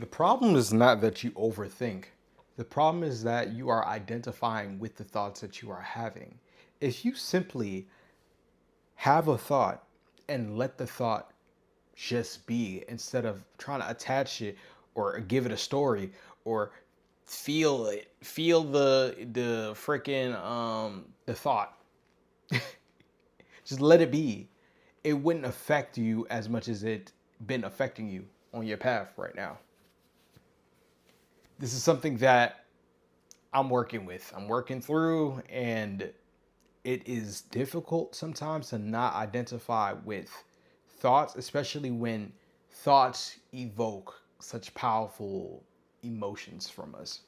The problem is not that you overthink. The problem is that you are identifying with the thoughts that you are having. If you simply have a thought and let the thought just be instead of trying to attach it or give it a story or feel it, feel the freaking the thought. Just let it be. It wouldn't affect you as much as it been affecting you on your path right now. This is something that I'm working with. I'm working through, and it is difficult sometimes to not identify with thoughts, especially when thoughts evoke such powerful emotions from us.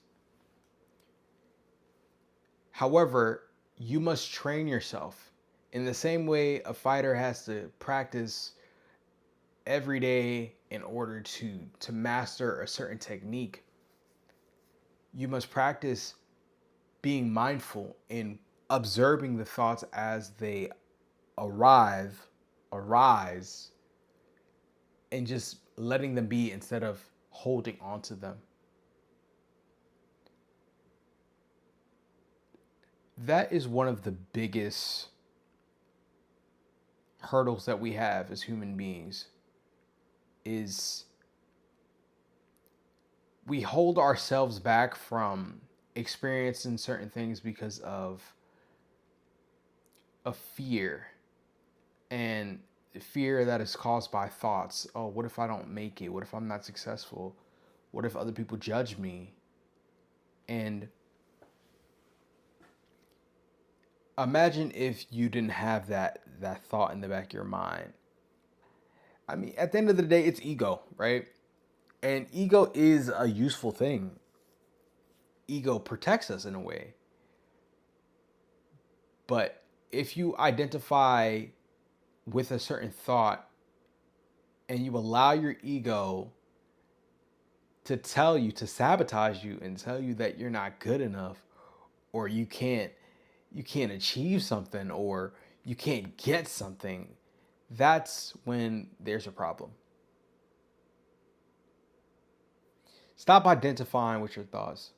However, you must train yourself in the same way a fighter has to practice every day in order to master a certain technique. You must practice being mindful in observing the thoughts as they arrive, arise, and just letting them be instead of holding on to them. That is one of the biggest hurdles that we have as human beings is we hold ourselves back from experiencing certain things because of a fear, and fear that is caused by thoughts. Oh, what if I don't make it? What if I'm not successful? What if other people judge me? And imagine if you didn't have that thought in the back of your mind. I mean, at the end of the day, it's ego, right? And ego is a useful thing. Ego protects us in a way. But if you identify with a certain thought and you allow your ego to tell you, to sabotage you and tell you that you're not good enough, or you can't achieve something, or you can't get something, that's when there's a problem. Stop identifying with your thoughts.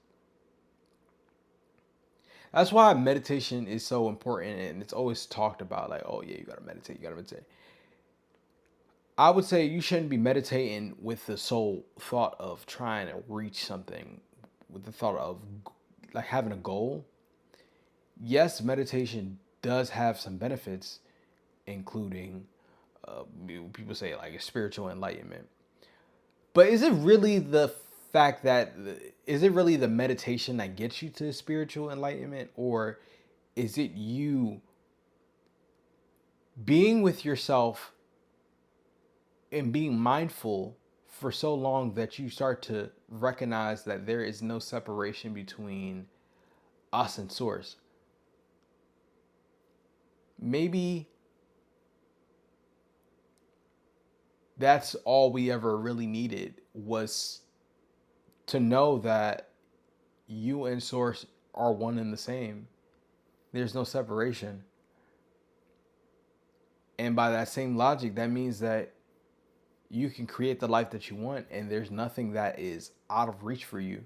That's why meditation is so important, and it's always talked about like, oh yeah, you gotta meditate, you gotta meditate. I would say you shouldn't be meditating with the sole thought of trying to reach something, with the thought of like having a goal. Yes, meditation does have some benefits, including people say like spiritual enlightenment. But is it really the fact that is it really the meditation that gets you to spiritual enlightenment, or is it you being with yourself and being mindful for so long that you start to recognize that there is no separation between us and source? Maybe that's all we ever really needed was to know that you and source are one and the same. There's no separation. And by that same logic, that means that you can create the life that you want, and there's nothing that is out of reach for you.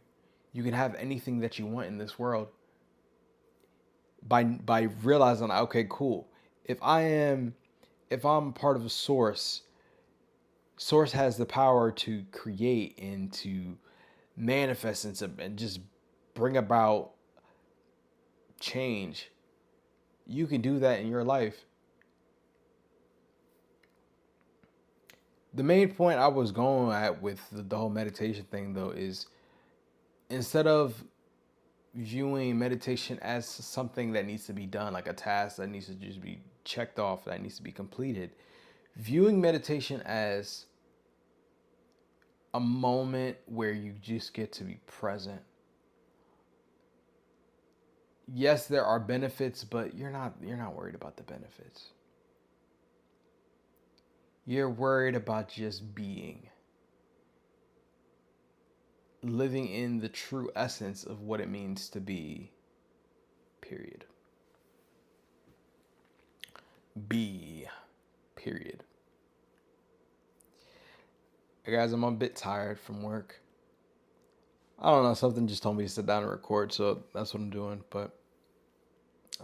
You can have anything that you want in this world by realizing, okay, cool. If I am if I'm part of a source, source has the power to create and to manifest and just bring about change. You can do that in your life. The main point I was going at with the whole meditation thing though is instead of viewing meditation as something that needs to be done, like a task that needs to just be checked off, that needs to be completed, viewing meditation as a moment where you just get to be present. Yes, there are benefits, but you're not worried about the benefits. You're worried about just being, living in the true essence of what it means to be, period. Be, period. Hey guys, I'm a bit tired from work. I don't know. Something just told me to sit down and record, so that's what I'm doing. But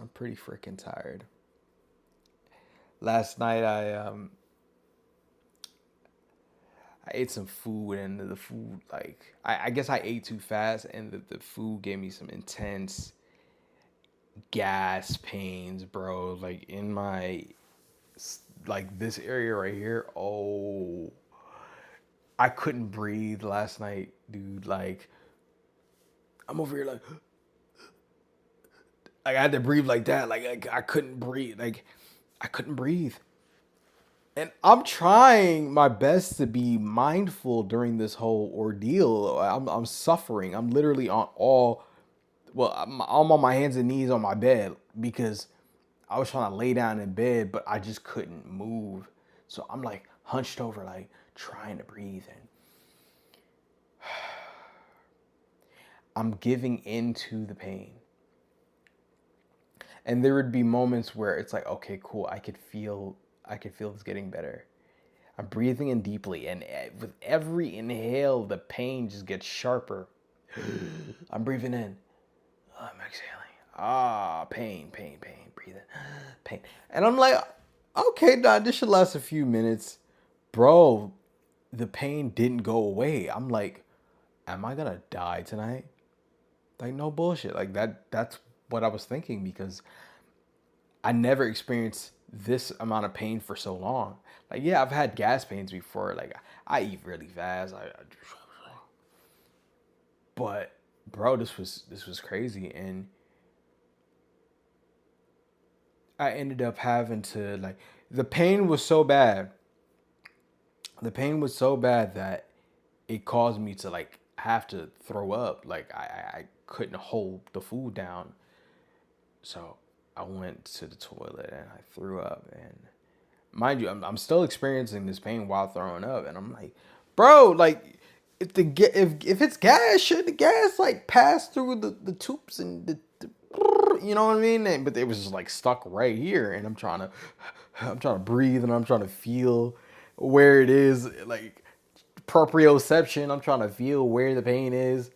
I'm pretty freaking tired. Last night I ate some food, and the food, like, I guess I ate too fast, and the food gave me some intense gas pains, bro. Like in my, like this area right here. Oh, I couldn't breathe last night, dude. Like I'm over here like I had to breathe like that. Like I couldn't breathe. Like I couldn't breathe. And I'm trying my best to be mindful during this whole ordeal. I'm suffering. I'm literally on all, well, I'm on my hands and knees on my bed because I was trying to lay down in bed, but I just couldn't move. So I'm like hunched over, like trying to breathe, and I'm giving into the pain. And there would be moments where it's like, okay, cool, I could feel this getting better. I'm breathing in deeply, and with every inhale, the pain just gets sharper. I'm breathing in. I'm exhaling. Ah, pain, pain, pain. Breathing, pain. And I'm like, okay, nah, this should last a few minutes. Bro, the pain didn't go away. I'm like, am I gonna die tonight? Like, no bullshit. Like that's what I was thinking because I never experienced this amount of pain for so long. Like, yeah, I've had gas pains before. Like, I eat really fast. But bro, this was crazy, and I ended up having to, like, the pain was so bad. The pain was so bad that it caused me to like have to throw up. Like I couldn't hold the food down, so I went to the toilet and I threw up. And mind you, I'm still experiencing this pain while throwing up, and I'm like, bro, like if it's gas, should the gas like pass through the tubes and the you know what I mean? But it was just like stuck right here, and I'm trying to breathe, and I'm trying to feel where it is, like proprioception. I'm trying to feel where the pain is.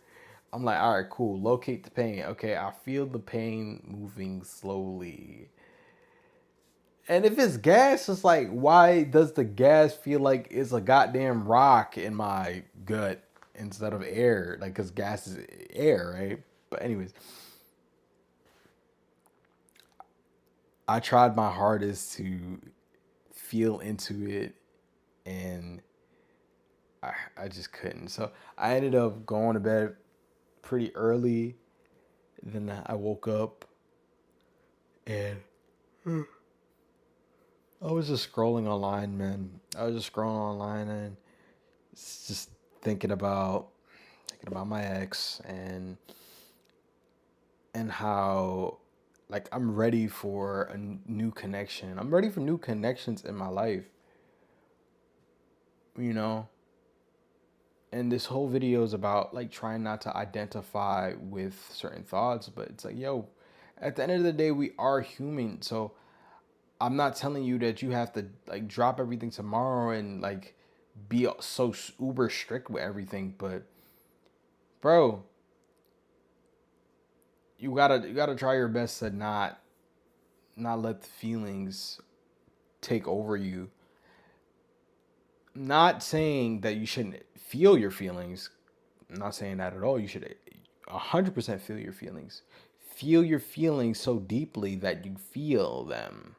I'm like, all right, cool. Locate the pain. Okay, I feel the pain moving slowly. And if it's gas, it's like, why does the gas feel like it's a goddamn rock in my gut instead of air? Like, because gas is air, right? But, anyways, I tried my hardest to feel into it, and I just couldn't. So, I ended up going to bed pretty early. Then I woke up and I was just scrolling online, man. I was just scrolling online and just thinking about thinking about my ex and how, like, I'm ready for a new connection. I'm ready for new connections in my life, you know? And this whole video is about like trying not to identify with certain thoughts, but it's like, yo, at the end of the day, we are human. So I'm not telling you that you have to like drop everything tomorrow and like be so uber strict with everything, but bro, you gotta try your best to not let the feelings take over you. Not saying that you shouldn't feel your feelings. I'm not saying that at all. You should 100% feel your feelings. Feel your feelings so deeply that you feel them,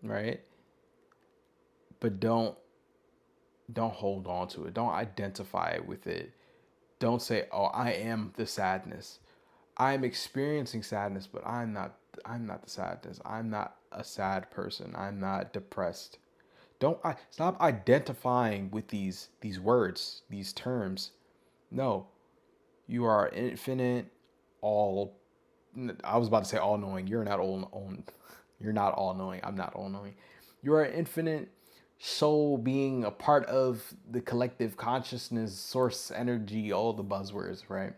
right? But don't hold on to it. Don't identify with it. Don't say, "Oh, I am the sadness. I'm experiencing sadness, but I'm not the sadness. I'm not a sad person. I'm not depressed." Don't I stop identifying with these words, these terms. No, you are infinite, all. I was about to say all knowing. You're not all. You're not all knowing. I'm not all knowing. You are infinite soul being a part of the collective consciousness, source energy, all the buzzwords, right?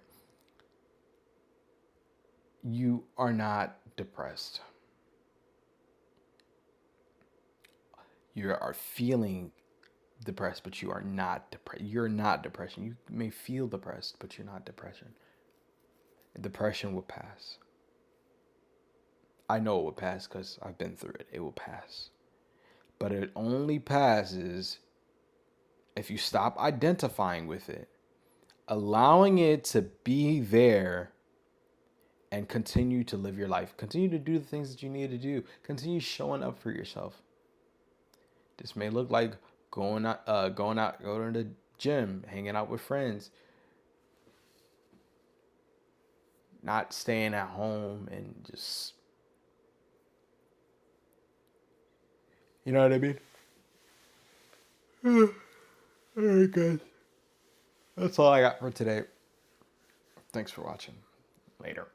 You are not depressed. You are feeling depressed, but you are not depressed. You're not depression. You may feel depressed, but you're not depression. Depression will pass. I know it will pass because I've been through it. It will pass. But it only passes if you stop identifying with it, allowing it to be there, and continue to live your life. Continue to do the things that you need to do. Continue showing up for yourself. This may look like going to the gym, hanging out with friends, not staying at home and just, you know what I mean? All right, guys. That's all I got for today. Thanks for watching. Later.